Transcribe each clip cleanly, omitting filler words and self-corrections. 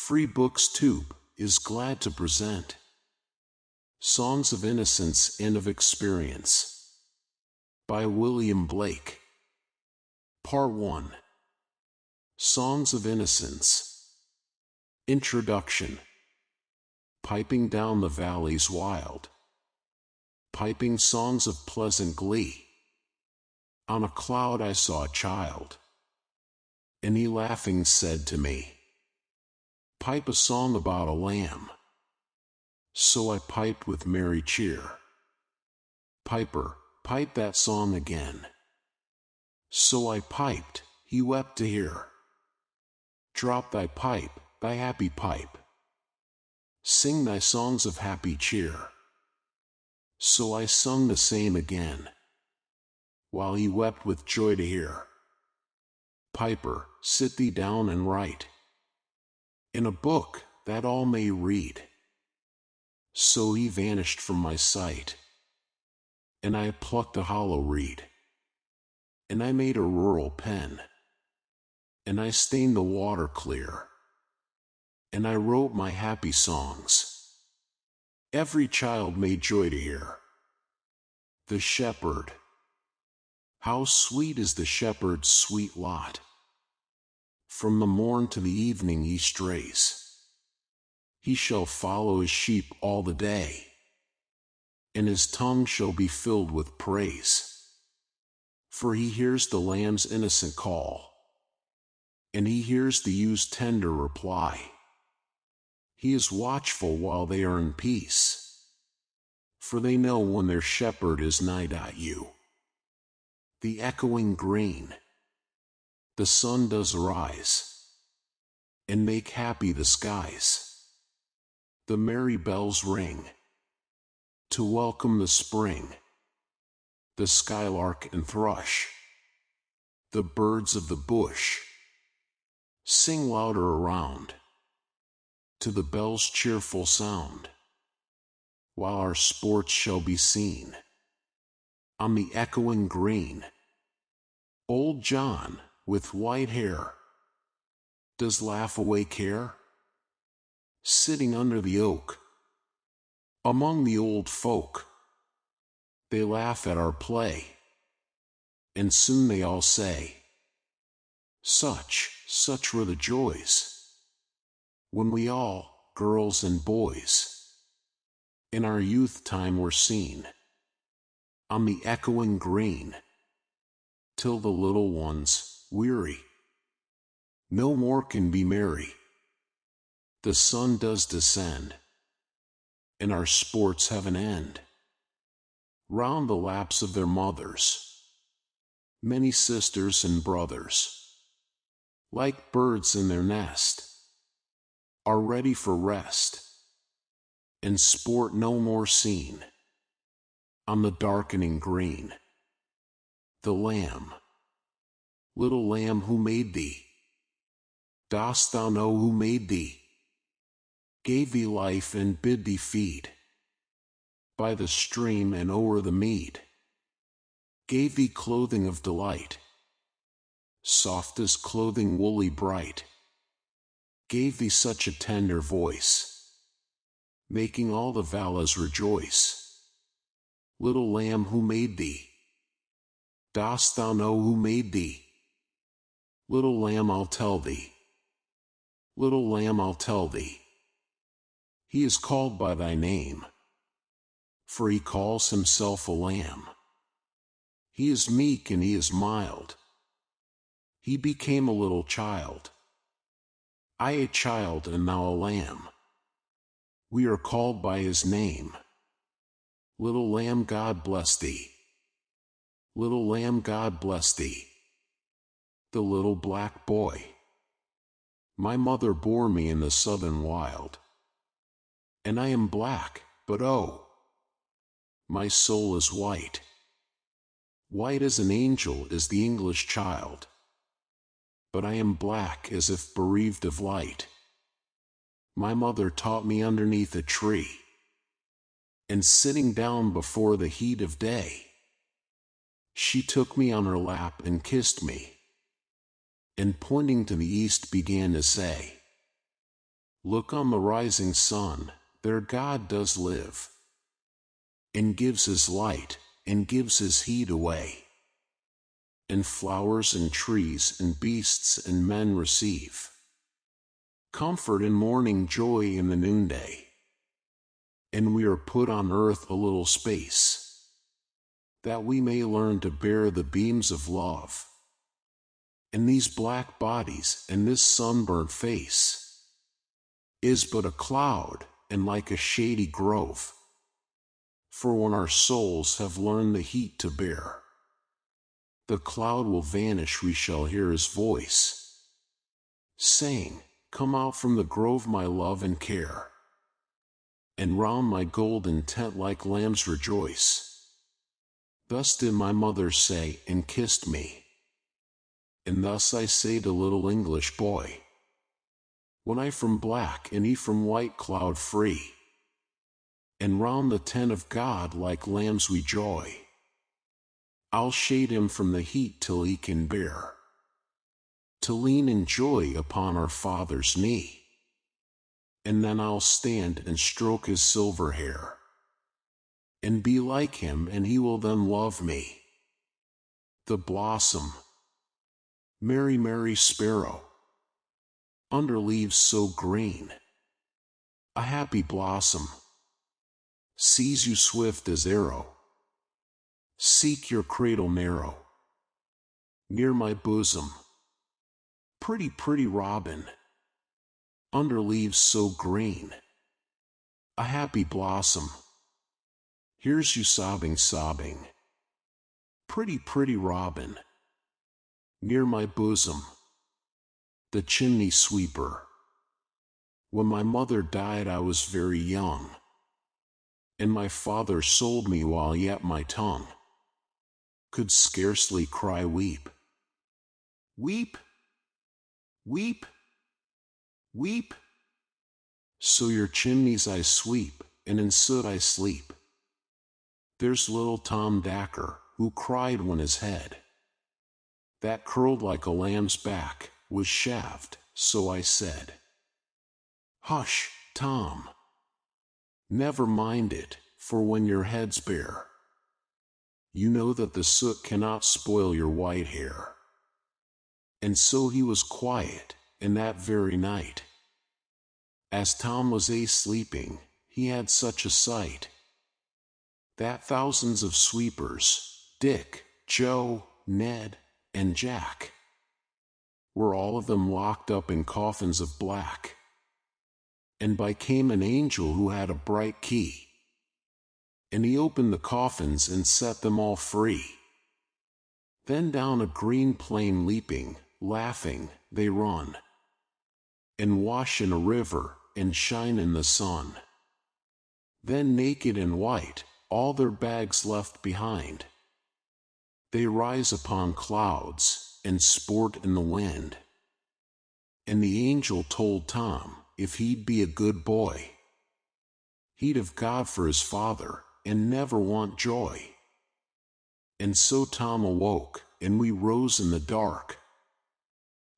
Free Books Tube is glad to present Songs of Innocence and of Experience by William Blake. Part 1. Songs of Innocence. Introduction. Piping down the valleys wild, piping songs of pleasant glee. On a cloud I saw a child, and he laughing said to me, "Pipe a song about a lamb." So I piped with merry cheer, "Piper, pipe that song again." So I piped, he wept to hear, "Drop thy pipe, thy happy pipe. Sing thy songs of happy cheer." So I sung the same again, while he wept with joy to hear, "Piper, sit thee down and write in a book that all may read." So he vanished from my sight, and I plucked a hollow reed, and I made a rural pen, and I stained the water clear, and I wrote my happy songs. Every child made joy to hear. The shepherd. How sweet is the shepherd's sweet lot! From the morn to the evening he strays. He shall follow his sheep all the day, and his tongue shall be filled with praise. For he hears the lamb's innocent call, and he hears the ew's tender reply. He is watchful while they are in peace, for they know when their shepherd is nigh you. The echoing green. The sun does rise, and make happy the skies. The merry bells ring, to welcome the spring. The skylark and thrush, the birds of the bush, sing louder around, to the bell's cheerful sound, while our sports shall be seen on the echoing green. Old John, with white hair, does laugh away care, sitting under the oak, among the old folk. They laugh at our play, and soon they all say, Such were the joys, when we all, girls and boys, in our youth time were seen on the echoing green, till the little ones, weary, no more can be merry. The sun does descend, and our sports have an end. Round the laps of their mothers, many sisters and brothers, like birds in their nest, are ready for rest, and sport no more seen on the darkening green. The lamb. Little lamb, who made thee? Dost thou know who made thee? Gave thee life and bid thee feed by the stream and o'er the mead. Gave thee clothing of delight, softest clothing woolly bright. Gave thee such a tender voice, making all the valleys rejoice. Little lamb, who made thee? Dost thou know who made thee? Little lamb, I'll tell thee. Little lamb, I'll tell thee. He is called by thy name, for he calls himself a lamb. He is meek and he is mild. He became a little child. I a child and thou a lamb. We are called by his name. Little lamb, God bless thee. Little lamb, God bless thee. The little black boy. My mother bore me in the southern wild, and I am black, but oh, my soul is white. White as an angel is the English child, but I am black as if bereaved of light. My mother taught me underneath a tree, and sitting down before the heat of day, she took me on her lap and kissed me, and pointing to the east began to say, Look on the rising sun, there God does live, and gives his light, and gives his heat away. And flowers and trees and beasts and men receive comfort in morning, joy in the noonday. And we are put on earth a little space, that we may learn to bear the beams of love. And these black bodies and this sunburnt face is but a cloud, and like a shady grove. For when our souls have learned the heat to bear, the cloud will vanish, we shall hear his voice, saying, Come out from the grove, my love and care, and round my golden tent like lambs rejoice. Thus did my mother say, and kissed me. And thus I say to little English boy, when I from black and he from white cloud free, and round the tent of God like lambs we joy, I'll shade him from the heat till he can bear to lean in joy upon our Father's knee. And then I'll stand and stroke his silver hair, and be like him, and he will then love me. The blossom, Mary, Mary sparrow, under leaves so green, a happy blossom, sees you swift as arrow. Seek your cradle narrow, near my bosom. Pretty, pretty robin, under leaves so green, a happy blossom, hears you sobbing, sobbing. Pretty, pretty robin, near my bosom. The chimney sweeper. When my mother died I was very young, and my father sold me while yet my tongue could scarcely cry weep. Weep, weep, weep. So your chimneys I sweep, and in soot I sleep. There's little Tom Dacker, who cried when his head, that curled like a lamb's back, was shaved, so I said, Hush, Tom, never mind it, for when your head's bare, you know that the soot cannot spoil your white hair. And so he was quiet, and that very night, as Tom was sleeping, he had such a sight, that thousands of sweepers, Dick, Joe, Ned, and Jack, were all of them locked up in coffins of black. And by came an angel who had a bright key, and he opened the coffins and set them all free. Then down a green plain leaping, laughing, they run, and wash in a river, and shine in the sun. Then naked and white, all their bags left behind, they rise upon clouds, and sport in the wind. And the angel told Tom, if he'd be a good boy, he'd have God for his father, and never want joy. And so Tom awoke, and we rose in the dark,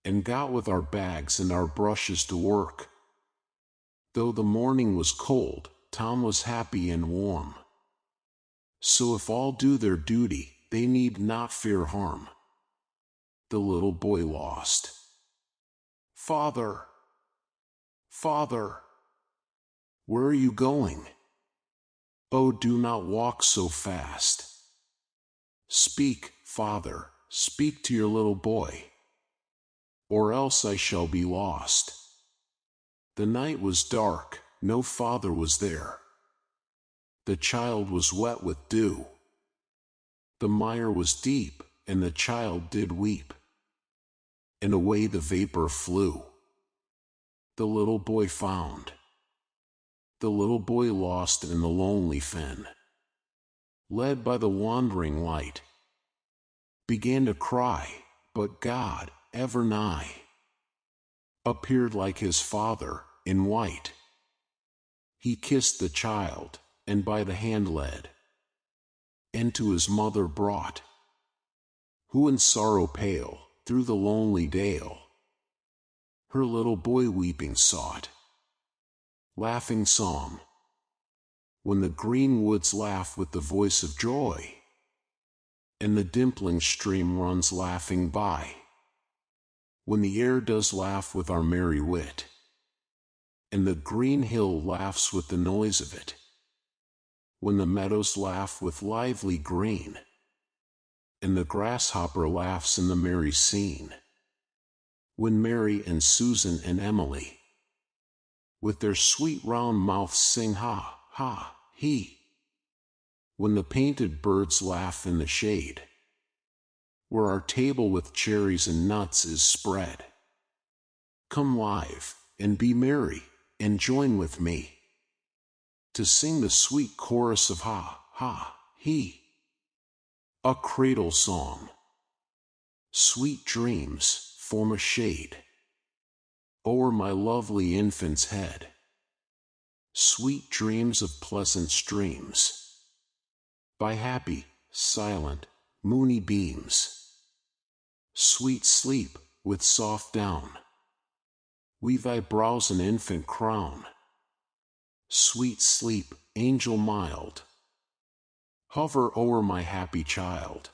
and got with our bags and our brushes to work. Though the morning was cold, Tom was happy and warm. So if all do their duty, they need not fear harm. The little boy lost. Father, Father, where are you going? Oh, do not walk so fast. Speak, Father, speak to your little boy, or else I shall be lost. The night was dark, no father was there. The child was wet with dew. The mire was deep, and the child did weep. And away the vapor flew. The little boy found. The little boy lost in the lonely fen, led by the wandering light, began to cry, but God, ever nigh, appeared like his father, in white. He kissed the child, and by the hand led, and to his mother brought, who in sorrow pale, through the lonely dale, her little boy weeping sought. Laughing song. When the green woods laugh with the voice of joy, and the dimpling stream runs laughing by. When the air does laugh with our merry wit, and the green hill laughs with the noise of it. When the meadows laugh with lively green, and the grasshopper laughs in the merry scene. When Mary and Susan and Emily, with their sweet round mouths sing ha, ha, he. When the painted birds laugh in the shade, where our table with cherries and nuts is spread. Come live, and be merry, and join with me, to sing the sweet chorus of ha, ha, he. A cradle song. Sweet dreams form a shade o'er my lovely infant's head. Sweet dreams of pleasant streams, by happy, silent, moony beams. Sweet sleep, with soft down, weave thy brows an infant crown. Sweet sleep, angel mild, hover o'er my happy child.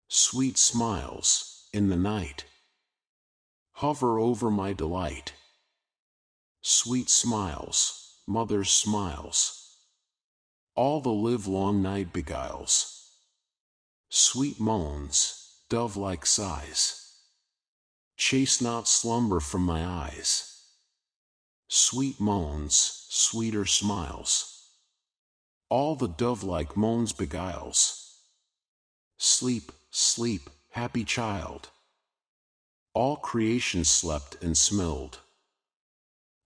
Sweet smiles, in the night, hover over my delight. Sweet smiles, mother's smiles, all the livelong night beguiles. Sweet moans, dove-like sighs, chase not slumber from my eyes. Sweet moans, sweeter smiles, all the dove-like moans beguiles. Sleep, sleep, happy child, all creation slept and smilled.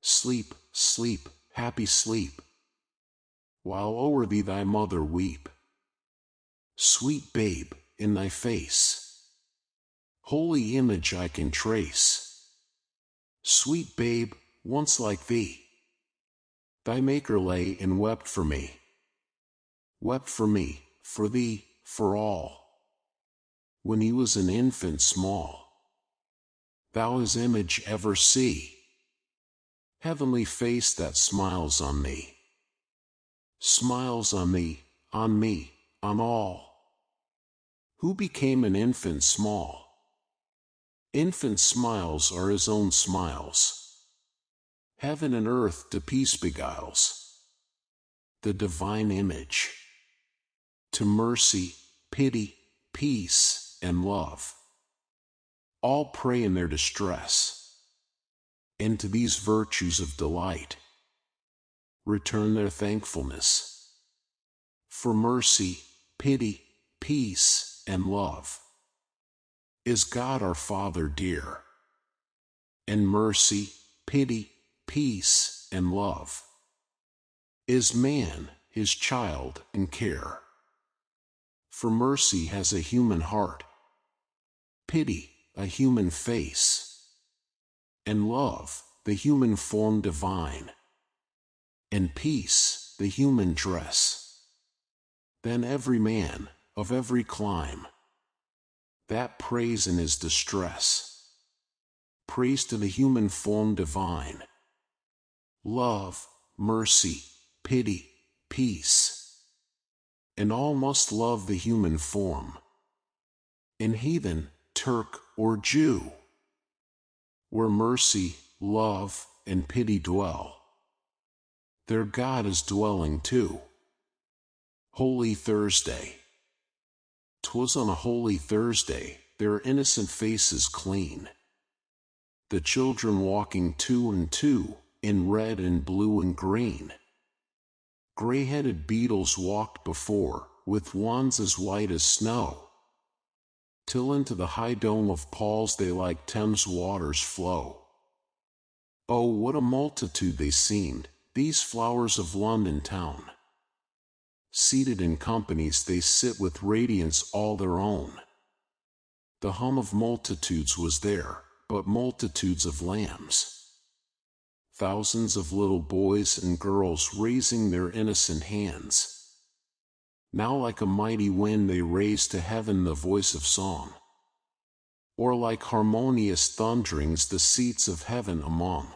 Sleep, sleep, happy sleep, while o'er thee thy mother weep. Sweet babe, in thy face, holy image I can trace. Sweet babe, once like thee, thy Maker lay and wept for me. Wept for me, for thee, for all, when he was an infant small. Thou his image ever see, heavenly face that smiles on thee. Smiles on thee, on me, on all, who became an infant small. Infant smiles are his own smiles. Heaven and earth to peace beguiles. The divine image to mercy, pity, peace, and love. All pray in their distress, and to these virtues of delight return their thankfulness. For mercy, pity, peace, and love is God our Father dear, and mercy, pity, peace, and love is man, his child, and care. For mercy has a human heart, pity, a human face, and love, the human form divine, and peace, the human dress. Then every man, of every clime, that prays in his distress, prays to the human form divine. Love, mercy, pity, peace, and all must love the human form. In heathen, Turk, or Jew, where mercy, love, and pity dwell, their God is dwelling too. Holy Thursday. 'Twas on a holy Thursday, their innocent faces clean, the children walking two and two, in red and blue and green. Gray-headed beetles walked before, with wands as white as snow, till into the high dome of Paul's they like Thames waters flow. Oh, what a multitude they seemed, these flowers of London town. Seated in companies they sit with radiance all their own. The hum of multitudes was there, but multitudes of lambs. Thousands of little boys and girls raising their innocent hands. Now like a mighty wind they raise to heaven the voice of song, or like harmonious thunderings the seats of heaven among.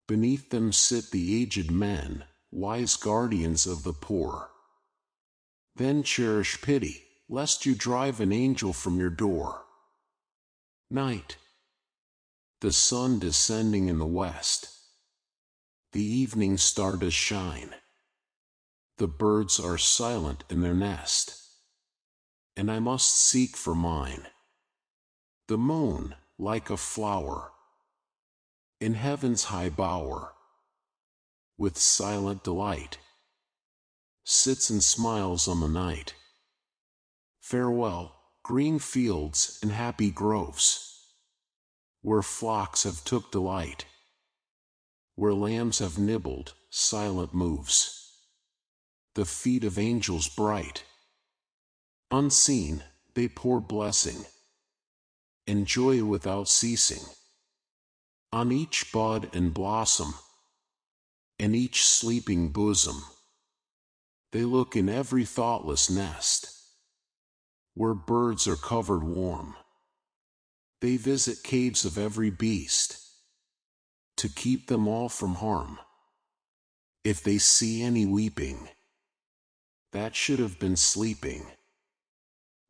Beneath them sit the aged men, wise guardians of the poor. Then cherish pity, lest you drive an angel from your door. Night. The sun descending in the west. The evening star does shine. The birds are silent in their nest. And I must seek for mine. The moon, like a flower, in heaven's high bower, with silent delight, sits and smiles on the night. Farewell, green fields and happy groves, where flocks have took delight, where lambs have nibbled, silent moves the feet of angels bright. Unseen, they pour blessing and joy without ceasing on each bud and blossom, and each sleeping bosom. They look in every thoughtless nest, where birds are covered warm. They visit caves of every beast, to keep them all from harm. If they see any weeping, that should have been sleeping,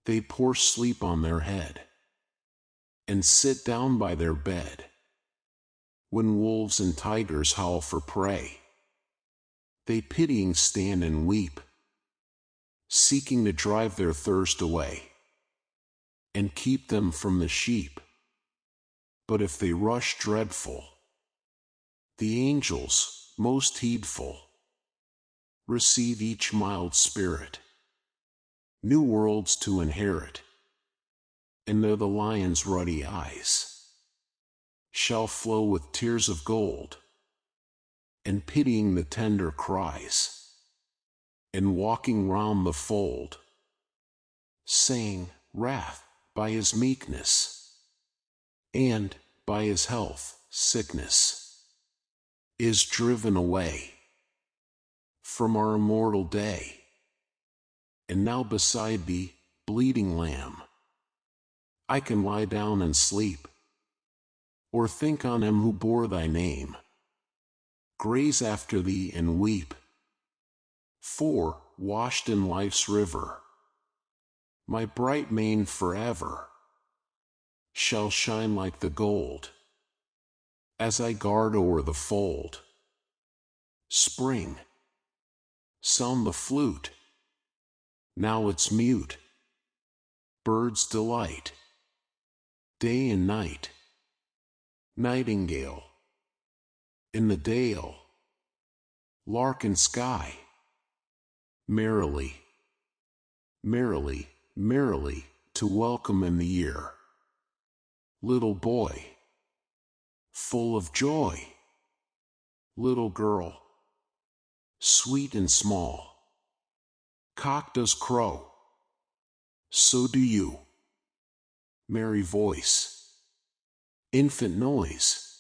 they pour sleep on their head, and sit down by their bed. When wolves and tigers howl for prey, they pitying stand and weep, seeking to drive their thirst away, and keep them from the sheep. But if they rush dreadful, the angels, most heedful, receive each mild spirit, new worlds to inherit, and there the lion's ruddy eyes shall flow with tears of gold, and pitying the tender cries, and walking round the fold, saying, wrath, by his meekness, and, by his health, sickness, is driven away from our immortal day. And now beside thee, bleeding lamb, I can lie down and sleep, or think on him who bore thy name, graze after thee and weep. For, washed in life's river, my bright mane forever shall shine like the gold, as I guard o'er the fold. Spring, sound the flute, now it's mute. Birds delight, day and night. Nightingale, in the dale, lark and sky, merrily, merrily, merrily, to welcome in the year. Little boy, full of joy. Little girl, sweet and small. Cock does crow, so do you. Merry voice, infant noise,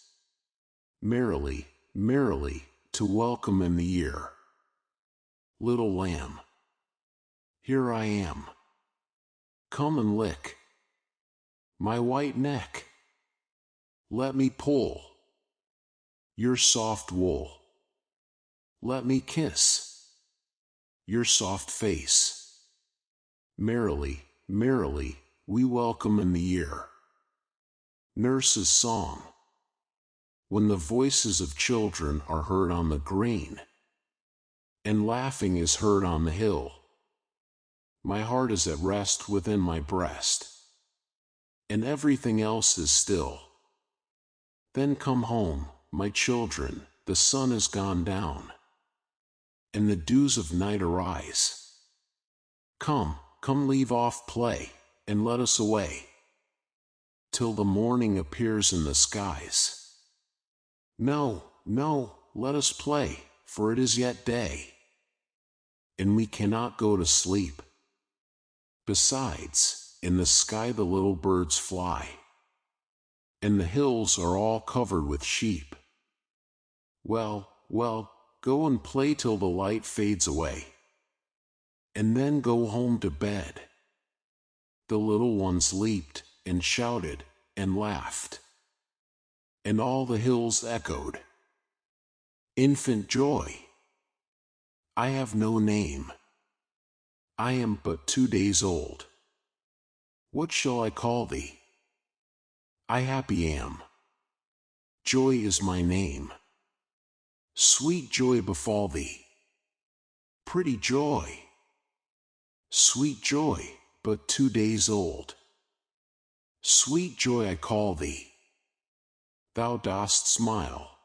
merrily, merrily, to welcome in the year. Little lamb, here I am. Come and lick my white neck. Let me pull your soft wool. Let me kiss your soft face. Merrily, merrily, we welcome in the year. Nurse's song, when the voices of children are heard on the green, and laughing is heard on the hill. My heart is at rest within my breast, and everything else is still. Then come home, my children, the sun is gone down, and the dews of night arise. Come, come leave off play, and let us away, till the morning appears in the skies. No, no, let us play, for it is yet day, and we cannot go to sleep. Besides, in the sky the little birds fly, and the hills are all covered with sheep. Well, well, go and play till the light fades away, and then go home to bed. The little ones leaped, and shouted, and laughed, and all the hills echoed. Infant joy. I have no name. I am but 2 days old. What shall I call thee? I happy am. Joy is my name. Sweet joy befall thee. Pretty joy. Sweet joy, but 2 days old. Sweet joy I call thee. Thou dost smile.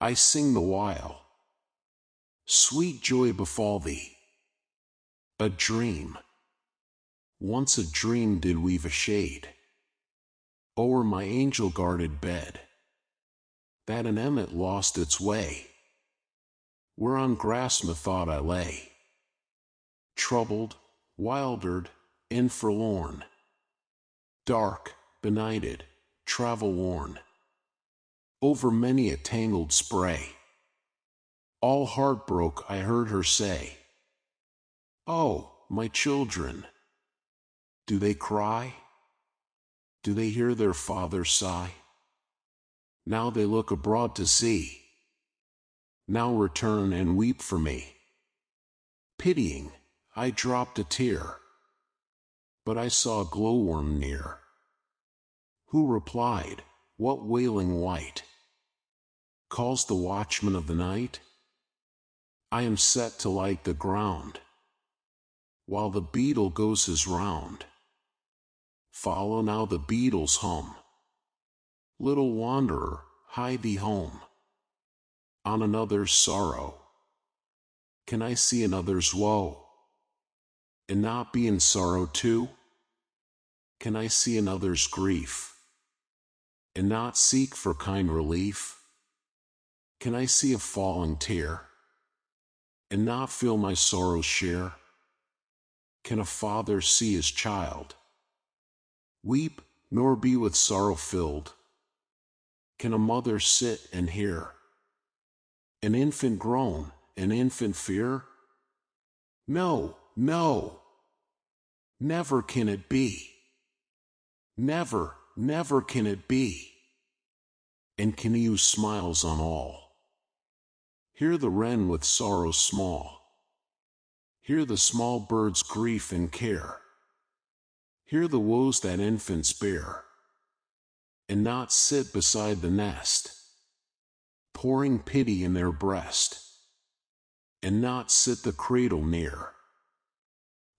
I sing the while. Sweet joy befall thee. A dream. Once a dream did weave a shade o'er my angel-guarded bed, that an emmet lost its way, where on grass methought I lay, troubled, wildered, and forlorn, dark, benighted, travel-worn, over many a tangled spray. All heart-broke I heard her say, "Oh, my children, do they cry? Do they hear their father sigh? Now they look abroad to see. Now return and weep for me." Pitying, I dropped a tear, but I saw a glowworm near, who replied, "What wailing wight calls the watchman of the night? I am set to light the ground, while the beetle goes his round. Follow now the beetle's hum. Little wanderer, hie thee home. On another's sorrow can I see another's woe, and not be in sorrow too? Can I see another's grief, and not seek for kind relief? Can I see a falling tear, and not feel my sorrow's share? Can a father see his child weep, nor be with sorrow filled? Can a mother sit and hear an infant groan, an infant fear? No, no, never can it be. Never, never can it be. And can he who smiles on all hear the wren with sorrow small? Hear the small bird's grief and care? Hear the woes that infants bear, and not sit beside the nest, pouring pity in their breast, and not sit the cradle near,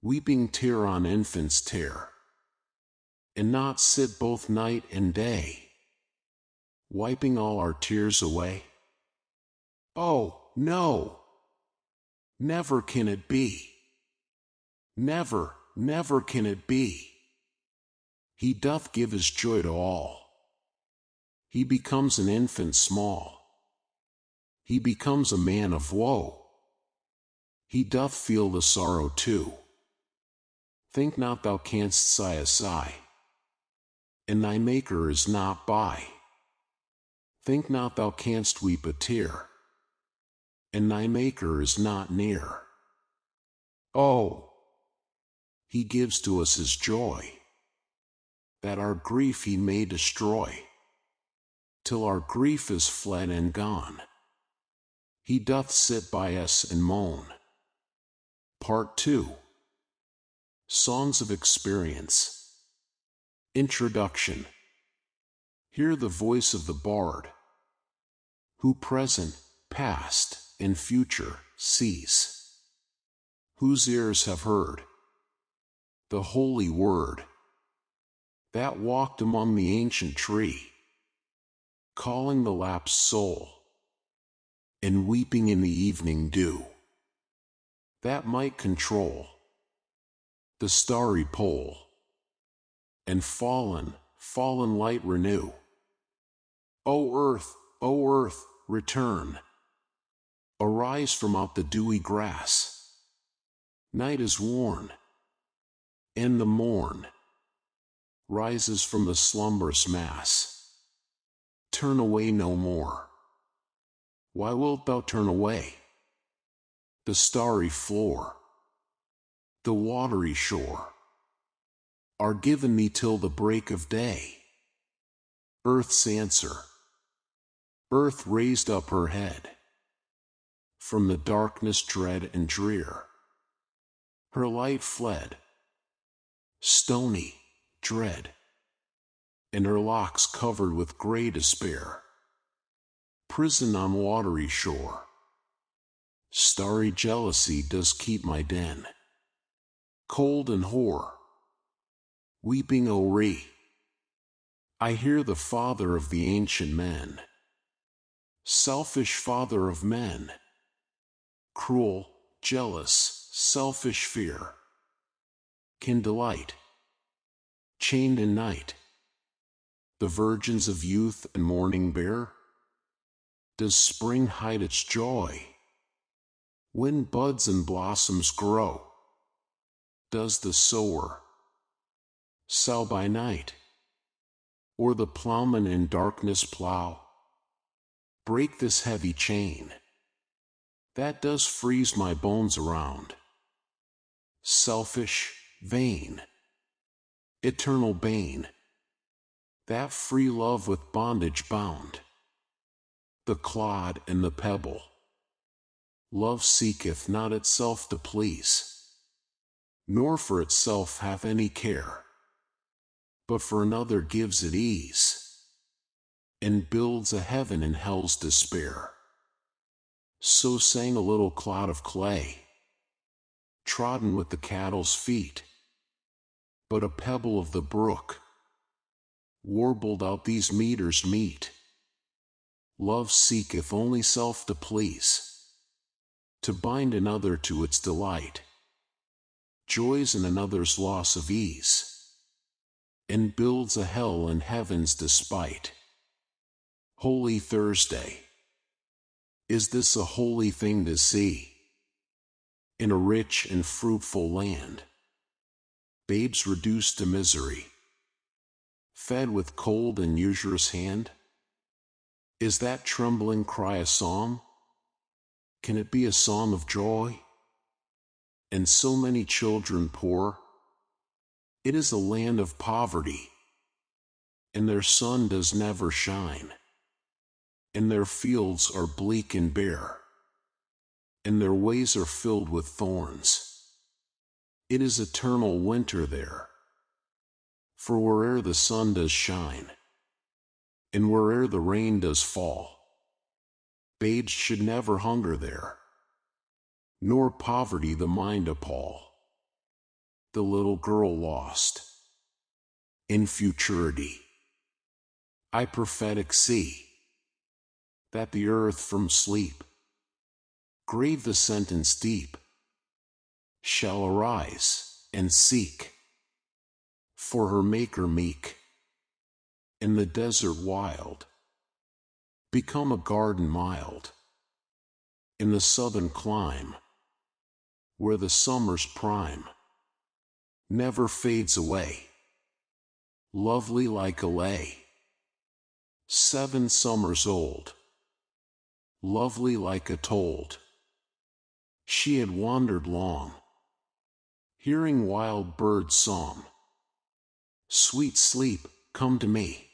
weeping tear on infant's tear, and not sit both night and day, wiping all our tears away? Oh, no! Never can it be. Never, never can it be. He doth give his joy to all. He becomes an infant small. He becomes a man of woe. He doth feel the sorrow too. Think not thou canst sigh a sigh, and thy Maker is not by. Think not thou canst weep a tear, and thy Maker is not near. Oh, he gives to us his joy, that our grief he may destroy, till our grief is fled and gone. He doth sit by us and moan. Part 2. Songs of Experience. Introduction. Hear the voice of the bard, who present, past, and future sees, whose ears have heard the holy word, that walked among the ancient tree, calling the lapsed soul, and weeping in the evening dew, that might control the starry pole, and fallen light renew. O earth, return. Arise from out the dewy grass. Night is worn, and the morn rises from the slumberous mass. Turn away no more. Why wilt thou turn away? The starry floor, the watery shore, are given thee till the break of day. Earth's answer, Earth raised up her head from the darkness dread and drear. Her light fled, stony, dread, and her locks covered with gray despair. Prison on watery shore, starry jealousy does keep my den, cold and hoar, weeping Ori. I hear the father of the ancient men, selfish father of men, cruel, jealous, selfish fear, can delight, chained in night, the virgins of youth and morning bear? Does spring hide its joy when buds and blossoms grow? Does the sower sow by night, or the plowman in darkness plow? Break this heavy chain that does freeze my bones around. Selfish, vain, eternal bane, that free love with bondage bound. The clod and the pebble, love seeketh not itself to please, nor for itself hath any care, but for another gives it ease, and builds a heaven in hell's despair. So sang a little clod of clay, trodden with the cattle's feet, but a pebble of the brook warbled out these meters meet. Love seeketh only self to please, to bind another to its delight, joys in another's loss of ease, and builds a hell in heaven's despite. Holy Thursday, is this a holy thing to see? In a rich and fruitful land, babes reduced to misery, fed with cold and usurous hand? Is that trembling cry a song? Can it be a song of joy? And so many children poor? It is a land of poverty, and their sun does never shine, and their fields are bleak and bare, and their ways are filled with thorns. It is eternal winter there, for where'er the sun does shine, and where'er the rain does fall, babes should never hunger there, nor poverty the mind appall. The little girl lost in futurity, I prophetic see that the earth from sleep, grave the sentence deep, shall arise and seek for her Maker meek. In the desert wild, become a garden mild. In the southern clime, where the summer's prime never fades away, lovely like a lay, 7 summers old, lovely like a told. She had wandered long, hearing wild birds' song. Sweet sleep, come to me.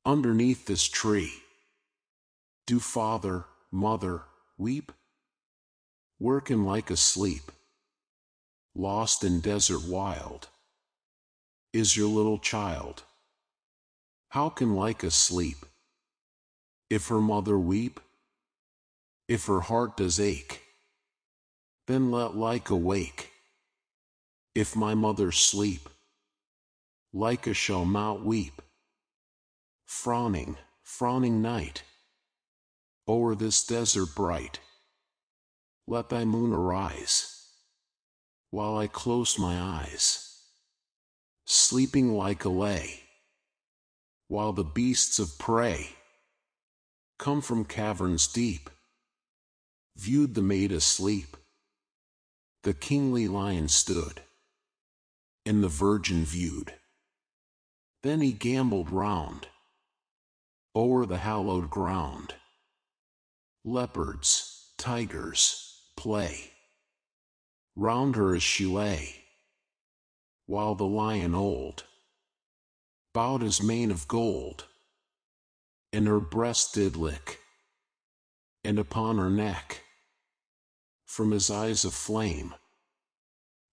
Underneath this tree, do father, mother, weep? Working like asleep, lost in desert wild, is your little child. How can like asleep, if her mother weep? If her heart does ache, then let like awake. If my mother sleep, Lyca shall not weep. Frowning, frowning night, o'er this desert bright, let thy moon arise, while I close my eyes, sleeping like a lay, while the beasts of prey come from caverns deep, viewed the maid asleep. The kingly lion stood, and the virgin viewed. Then he gamboled round o'er the hallowed ground. Leopards, tigers, play round her as she lay, while the lion old bowed his mane of gold and her breast did lick, and upon her neck, from his eyes of flame,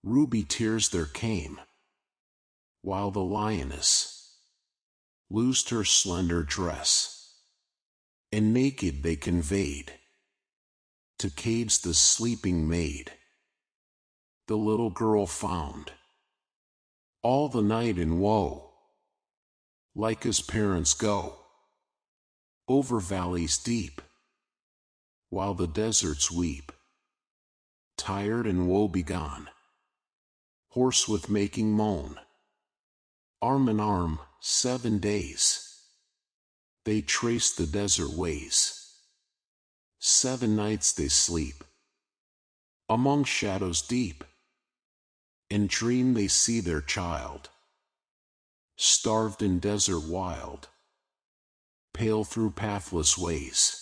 ruby tears there came, while the lioness loosed her slender dress, and naked they conveyed to cage the sleeping maid. The little girl found all the night in woe, like as parents go over valleys deep, while the deserts weep, tired and woe-begone, hoarse with making moan. Arm in arm, 7 days, they trace the desert ways. 7 nights they sleep among shadows deep, and dream they see their child, starved in desert wild, pale through pathless ways.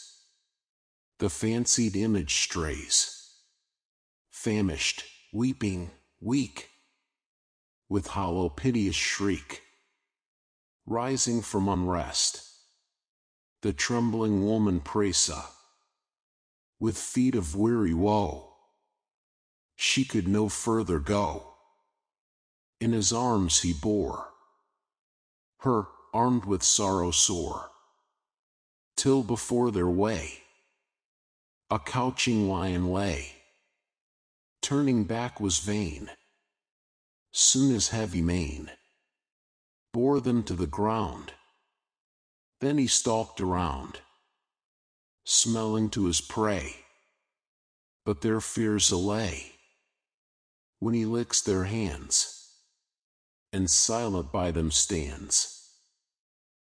The fancied image strays, famished, weeping, weak, with hollow piteous shriek, rising from unrest. The trembling woman prays, with feet of weary woe, she could no further go. In his arms he bore her, armed with sorrow sore, till before their way a couching lion lay. Turning back was vain. Soon his heavy mane bore them to the ground. Then he stalked around, smelling to his prey, but their fears allay when he licks their hands, and silent by them stands.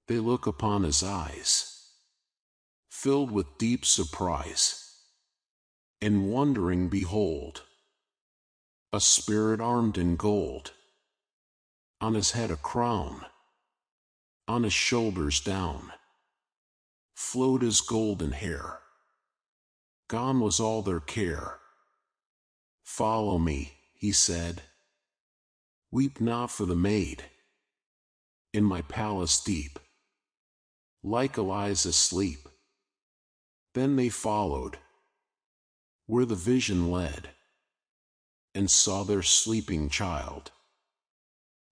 They look upon his eyes, filled with deep surprise, and wondering behold a spirit armed in gold, on his head a crown, on his shoulders down flowed his golden hair. Gone was all their care. Follow me, he said. Weep not for the maid in my palace deep, like lies asleep. Then they followed where the vision led, and saw their sleeping child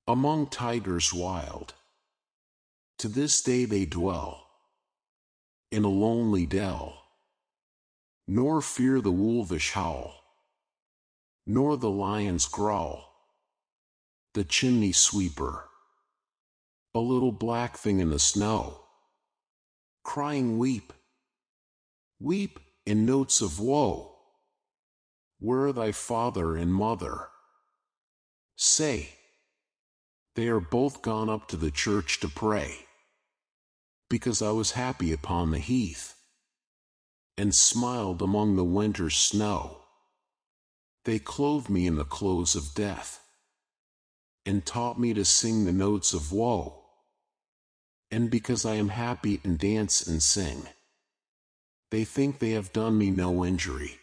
among tigers wild. To this day they dwell in a lonely dell, nor fear the wolvish howl, nor the lion's growl. The chimney sweeper, a little black thing in the snow, crying weep, weep, in notes of woe. Where are thy father and mother? Say, they are both gone up to the church to pray, because I was happy upon the heath, and smiled among the winter's snow. They clothed me in the clothes of death, and taught me to sing the notes of woe. And because I am happy and dance and sing, they think they have done me no injury,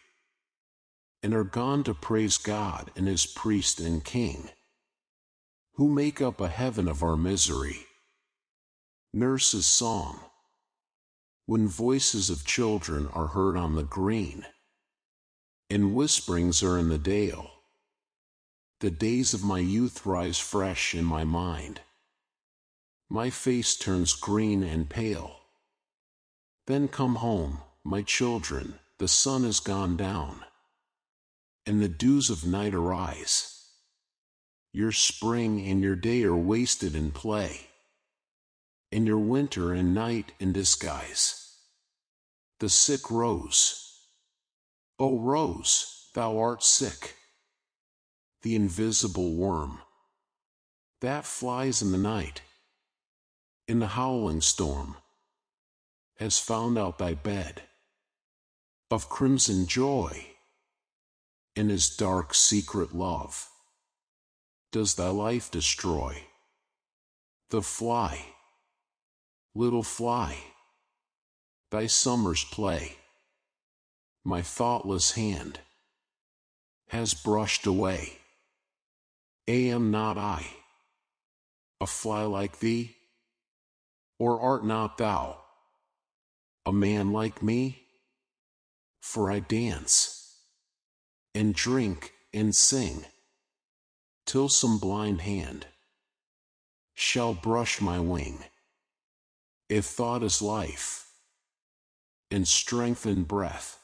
and are gone to praise God and his priest and king, who make up a heaven of our misery. Nurse's song, when voices of children are heard on the green, and whisperings are in the dale. The days of my youth rise fresh in my mind. My face turns green and pale. Then come home, my children, the sun is gone down, and the dews of night arise. Your spring and your day are wasted in play, and your winter and night in disguise. The sick rose, O rose, thou art sick. The invisible worm that flies in the night, in the howling storm, has found out thy bed of crimson joy. In his dark secret love does thy life destroy. The fly, little fly, thy summer's play, my thoughtless hand has brushed away. Am not I a fly like thee? Or art not thou a man like me? For I dance, and drink, and sing, till some blind hand shall brush my wing. If thought is life, and strength and breath,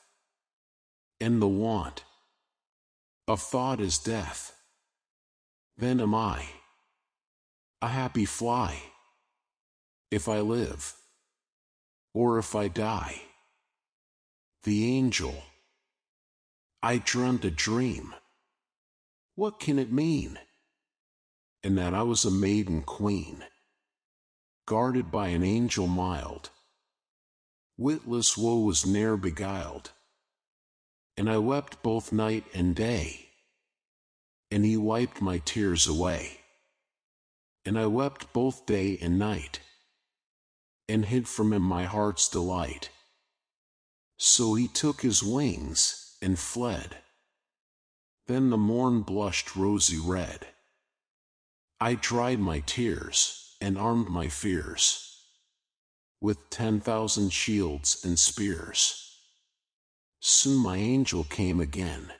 and the want of thought is death, then am I a happy fly, if I live, or if I die. The angel I dreamt a dream. What can it mean? And that I was a maiden queen, guarded by an angel mild. Witless woe was ne'er beguiled, and I wept both night and day, and he wiped my tears away. And I wept both day and night, and hid from him my heart's delight. So he took his wings, and fled. Then the morn blushed rosy red. I dried my tears, and armed my fears with 10,000 shields and spears. Soon my angel came again.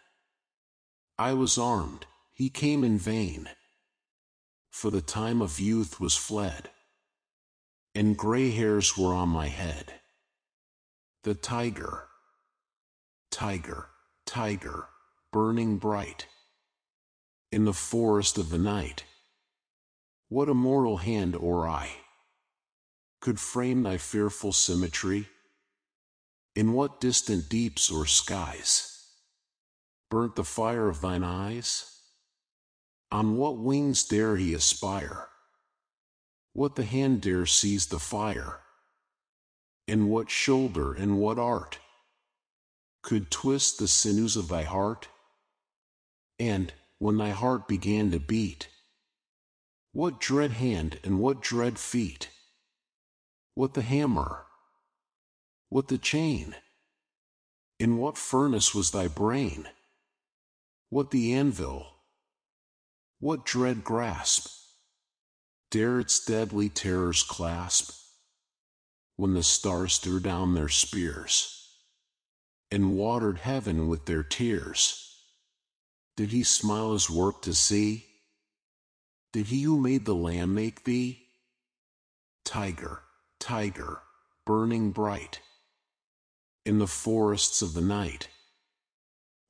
I was armed, he came in vain, for the time of youth was fled, and gray hairs were on my head. The tiger, tiger, tiger, burning bright in the forest of the night, what immortal hand or eye could frame thy fearful symmetry? In what distant deeps or skies burnt the fire of thine eyes? On what wings dare he aspire? What the hand dare seize the fire? And what shoulder and what art could twist the sinews of thy heart? And, when thy heart began to beat, what dread hand and what dread feet? What the hammer? What the chain? In what furnace was thy brain? What the anvil? What dread grasp dare its deadly terrors clasp? When the stars threw down their spears and watered heaven with their tears, did he smile his work to see? Did he who made the lamb make thee? Tiger, tiger, burning bright in the forests of the night,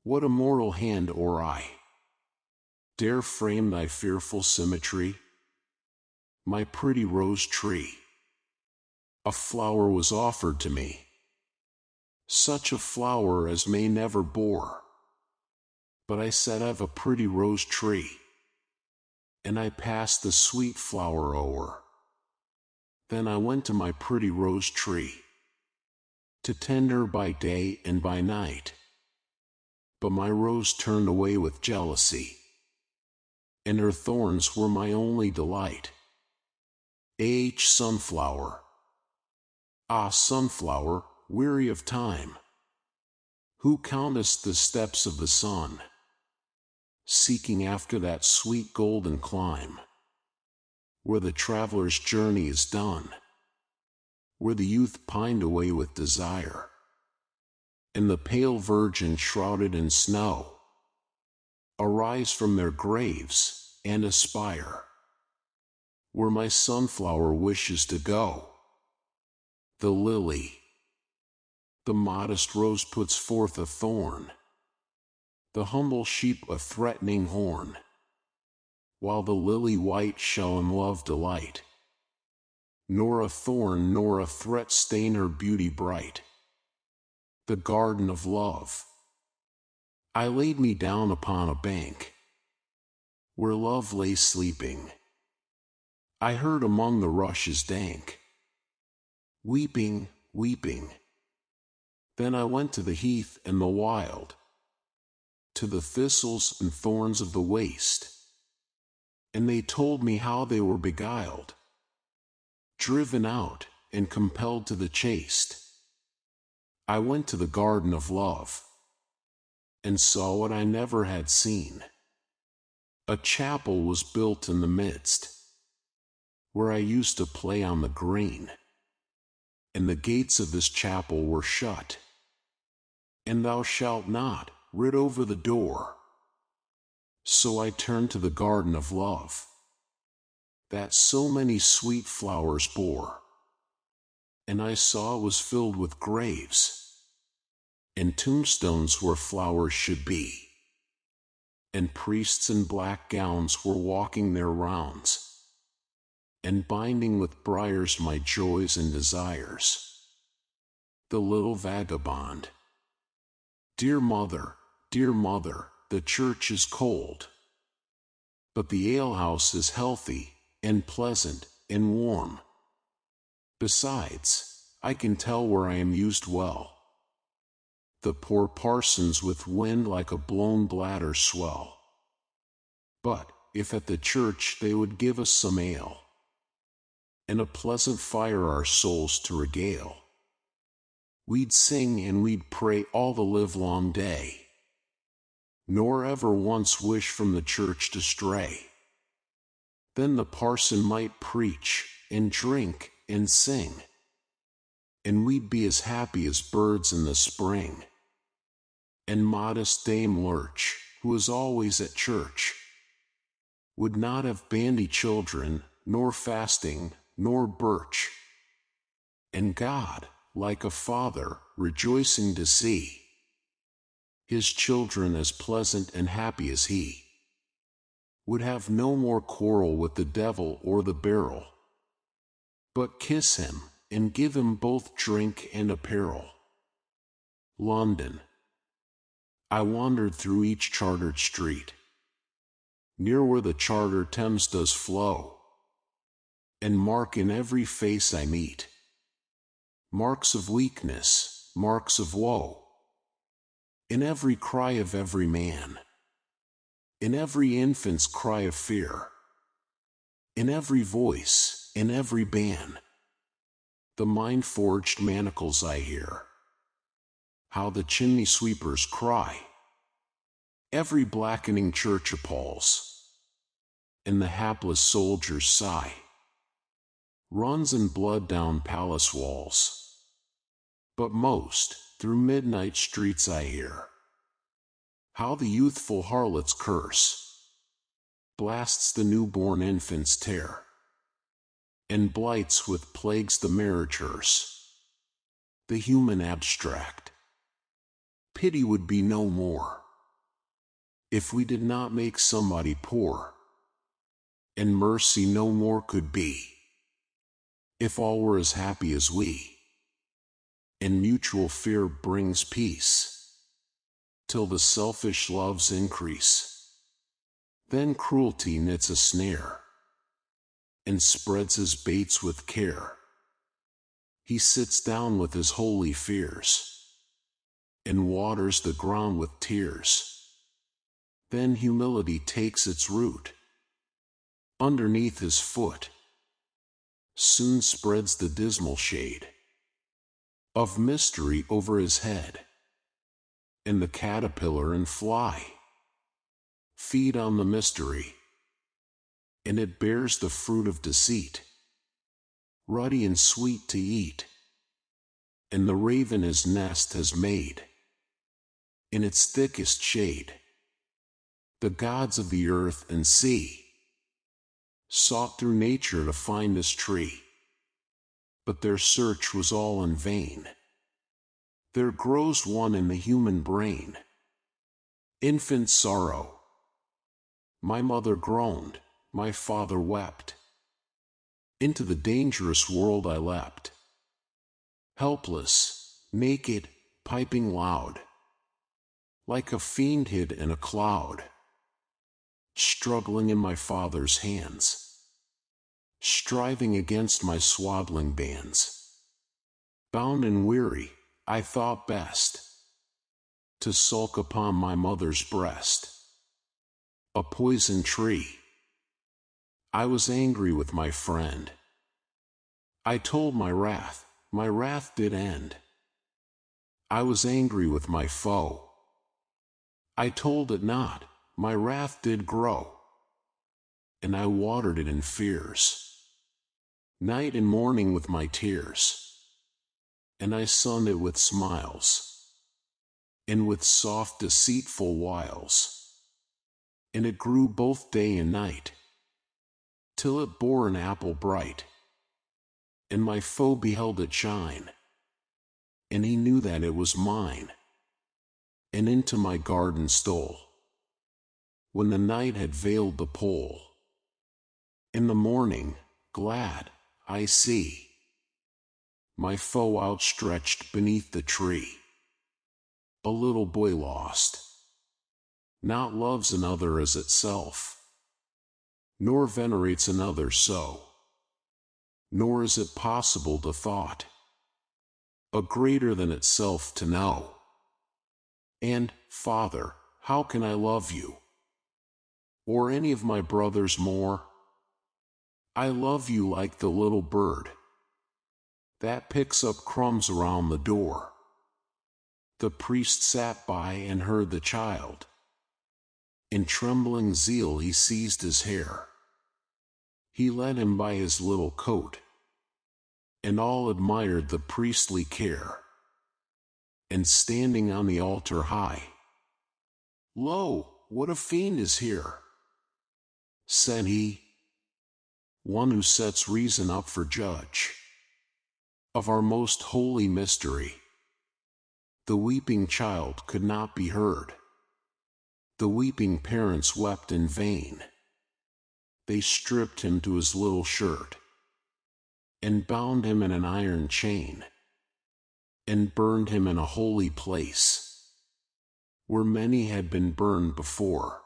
what immortal hand or eye dare frame thy fearful symmetry? My pretty rose tree, a flower was offered to me, such a flower as may never bore. But I said, I've a pretty rose tree, and I passed the sweet flower o'er. Then I went to my pretty rose tree, to tend her by day and by night. But my rose turned away with jealousy, and her thorns were my only delight. Sunflower, ah, sunflower, weary of time, who countest the steps of the sun, seeking after that sweet golden clime, where the traveler's journey is done, where the youth pined away with desire, and the pale virgin shrouded in snow arise from their graves and aspire where my sunflower wishes to go. The lily, the modest rose puts forth a thorn, the humble sheep a threatening horn, while the lily white shall in love delight, nor a thorn nor a threat stain her beauty bright. The garden of love, I laid me down upon a bank, where love lay sleeping. I heard among the rushes dank, weeping, weeping. Then I went to the heath and the wild, to the thistles and thorns of the waste, and they told me how they were beguiled, driven out, and compelled to the chaste. I went to the garden of love, and saw what I never had seen. A chapel was built in the midst, where I used to play on the green, and the gates of this chapel were shut. And thou shalt not rid over the door. So I turned to the garden of love, that so many sweet flowers bore, and I saw it was filled with graves, and tombstones where flowers should be, and priests in black gowns were walking their rounds, and binding with briars my joys and desires. The little vagabond. Dear mother, the church is cold, but the alehouse is healthy, and pleasant, and warm. Besides, I can tell where I am used well. The poor parsons with wind like a blown bladder swell. But, if at the church they would give us some ale, and a pleasant fire our souls to regale, we'd sing and we'd pray all the livelong day, nor ever once wish from the church to stray. Then the parson might preach, and drink, and sing, and we'd be as happy as birds in the spring. And modest Dame Lurch, who is always at church, would not have bandy children, nor fasting, nor birch. And God, like a father, rejoicing to see his children as pleasant and happy as he, would have no more quarrel with the devil or the barrel, but kiss him, and give him both drink and apparel. London. I wandered through each chartered street, near where the Charter Thames does flow, and mark in every face I meet marks of weakness, marks of woe, in every cry of every man, in every infant's cry of fear, in every voice, in every ban, the mind-forged manacles I hear, how the chimney sweepers cry. Every blackening church appalls, and the hapless soldier's sigh runs in blood down palace walls. But most, through midnight streets I hear, how the youthful harlot's curse blasts the newborn infant's terror, and blights with plagues the marriage hearse. The human abstract. Pity would be no more if we did not make somebody poor, and mercy no more could be if all were as happy as we. And mutual fear brings peace, till the selfish loves increase. Then cruelty knits a snare, and spreads his baits with care. He sits down with his holy fears, and waters the ground with tears. Then humility takes its root underneath his foot, soon spreads the dismal shade of mystery over his head, and the caterpillar and fly feed on the mystery, and it bears the fruit of deceit, ruddy and sweet to eat. And the raven his nest has made in its thickest shade. The gods of the earth and sea sought through nature to find this tree, but their search was all in vain. There grows one in the human brain, infant sorrow. My mother groaned, my father wept. Into the dangerous world I leapt, helpless, naked, piping loud, like a fiend hid in a cloud, struggling in my father's hands, striving against my swaddling bands. Bound and weary, I thought best to sulk upon my mother's breast, a poison tree. I was angry with my friend. I told my wrath did end. I was angry with my foe. I told it not, my wrath did grow, and I watered it in fears, night and morning with my tears. and I sunned it with smiles, and with soft deceitful wiles, and it grew both day and night, till it bore an apple bright, and my foe beheld it shine, and he knew that it was mine, and into my garden stole, when the night had veiled the pole. In the morning, glad, I see my foe outstretched beneath the tree, a little boy lost, not loves another as itself, nor venerates another so, nor is it possible to thought a greater than itself to know. And, Father, how can I love you, or any of my brothers more? I love you like the little bird that picks up crumbs around the door. The priest sat by and heard the child. In trembling zeal he seized his hair. He led him by his little coat, and all admired the priestly care. And standing on the altar high, "Lo, what a fiend is here," said he, "one who sets reason up for judge of our most holy mystery." The weeping child could not be heard. The weeping parents wept in vain. They stripped him to his little shirt, and bound him in an iron chain, and burned him in a holy place, where many had been burned before.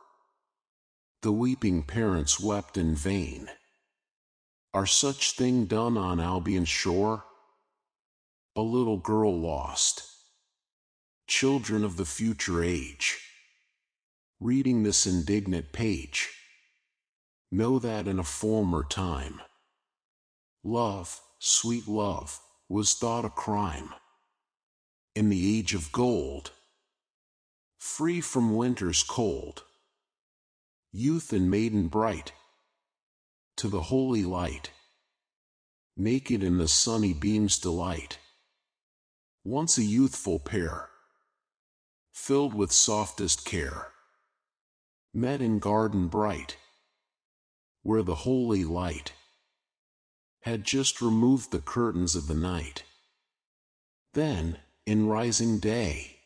The weeping parents wept in vain. Are such thing done on Albion's shore? A little girl lost, children of the future age, reading this indignant page, know that in a former time, love, sweet love, was thought a crime. In the age of gold, free from winter's cold, youth and maiden bright, to the holy light, naked in the sunny beam's delight, once a youthful pair, filled with softest care, met in garden bright, where the holy light had just removed the curtains of the night. Then, in rising day,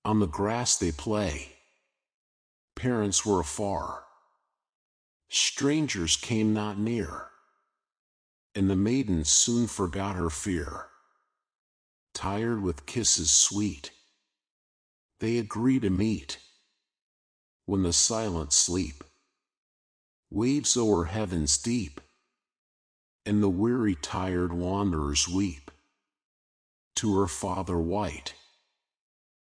on the grass they play. Parents were afar, strangers came not near, and the maiden soon forgot her fear. Tired with kisses sweet, they agree to meet, when the silent sleep waves o'er heavens deep, and the weary tired wanderers weep. To her father white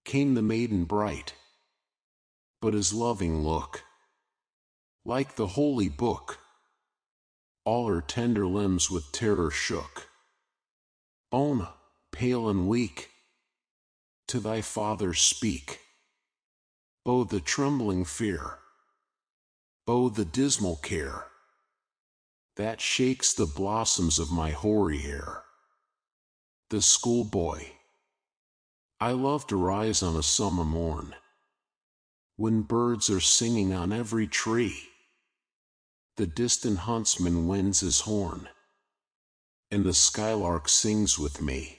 came the maiden bright, but his loving look, like the holy book, all her tender limbs with terror shook. Own, pale and weak, to thy father speak. Oh, the trembling fear, oh, the dismal care, that shakes the blossoms of my hoary hair. The schoolboy I love to rise on a summer morn, when birds are singing on every tree. The distant huntsman winds his horn, and the skylark sings with me.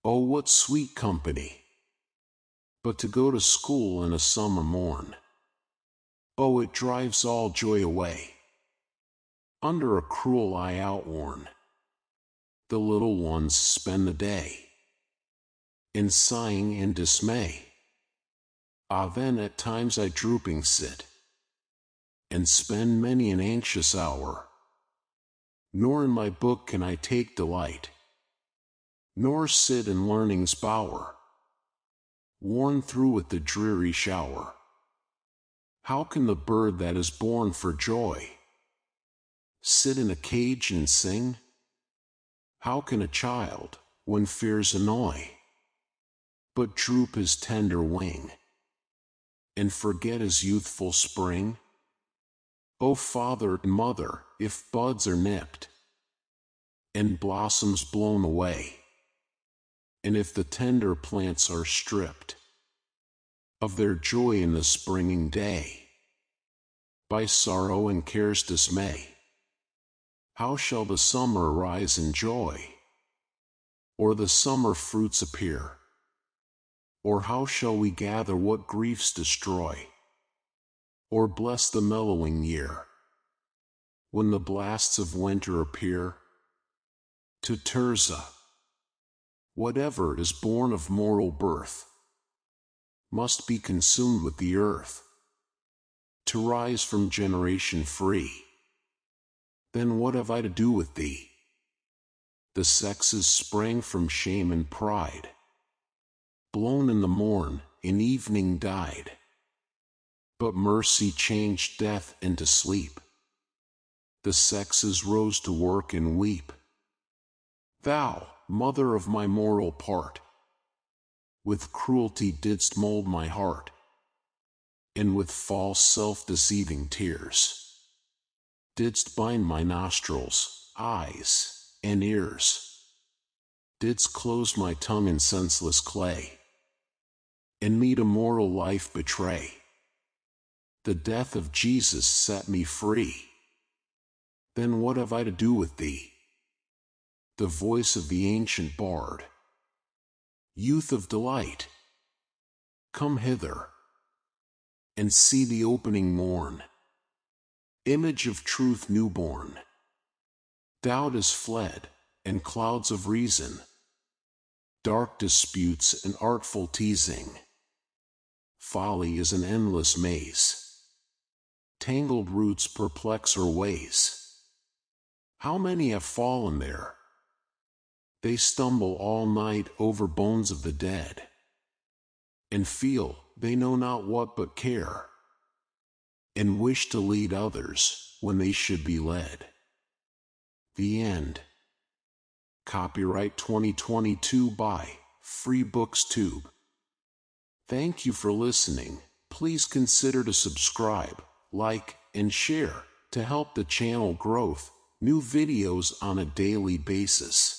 Oh, what sweet company, but to go to school in a summer morn. Oh, it drives all joy away. Under a cruel eye outworn, the little ones spend the day in sighing and dismay. Ah, then at times I drooping sit, and spend many an anxious hour. Nor in my book can I take delight, nor sit in learning's bower, worn through with the dreary shower. How can the bird that is born for joy sit in a cage and sing? How can a child, when fears annoy, but droop his tender wing, and forget his youthful spring? O father and mother, if buds are nipped, and blossoms blown away, And if the tender plants are stripped of their joy in the springing day, by sorrow and care's dismay, how shall the summer rise in joy, or the summer fruits appear? Or how shall we gather what griefs destroy, or bless the mellowing year, when the blasts of winter appear? To Tirzah, whatever is born of moral birth must be consumed with the earth, to rise from generation free. Then what have I to do with thee? The sexes sprang from shame and pride, blown in the morn, in evening died. But mercy changed death into sleep. The sexes rose to work and weep. Thou, mother of my moral part, with cruelty didst mold my heart, and with false self-deceiving tears didst bind my nostrils, eyes, and ears, didst close my tongue in senseless clay, and me to moral life betray. The death of Jesus set me free. Then what have I to do with thee? The voice of the ancient bard, youth of delight, come hither, and see the opening morn, image of truth newborn. Doubt is fled, and clouds of reason, dark disputes and artful teasing. Folly is an endless maze, tangled roots perplex her ways. How many have fallen there? They stumble all night over bones of the dead, and feel they know not what but care, and wish to lead others when they should be led. The end. Copyright 2022 by Free Books Tube. Thank you for listening. Please consider to subscribe, like, and share to help the channel growth. New videos on a daily basis.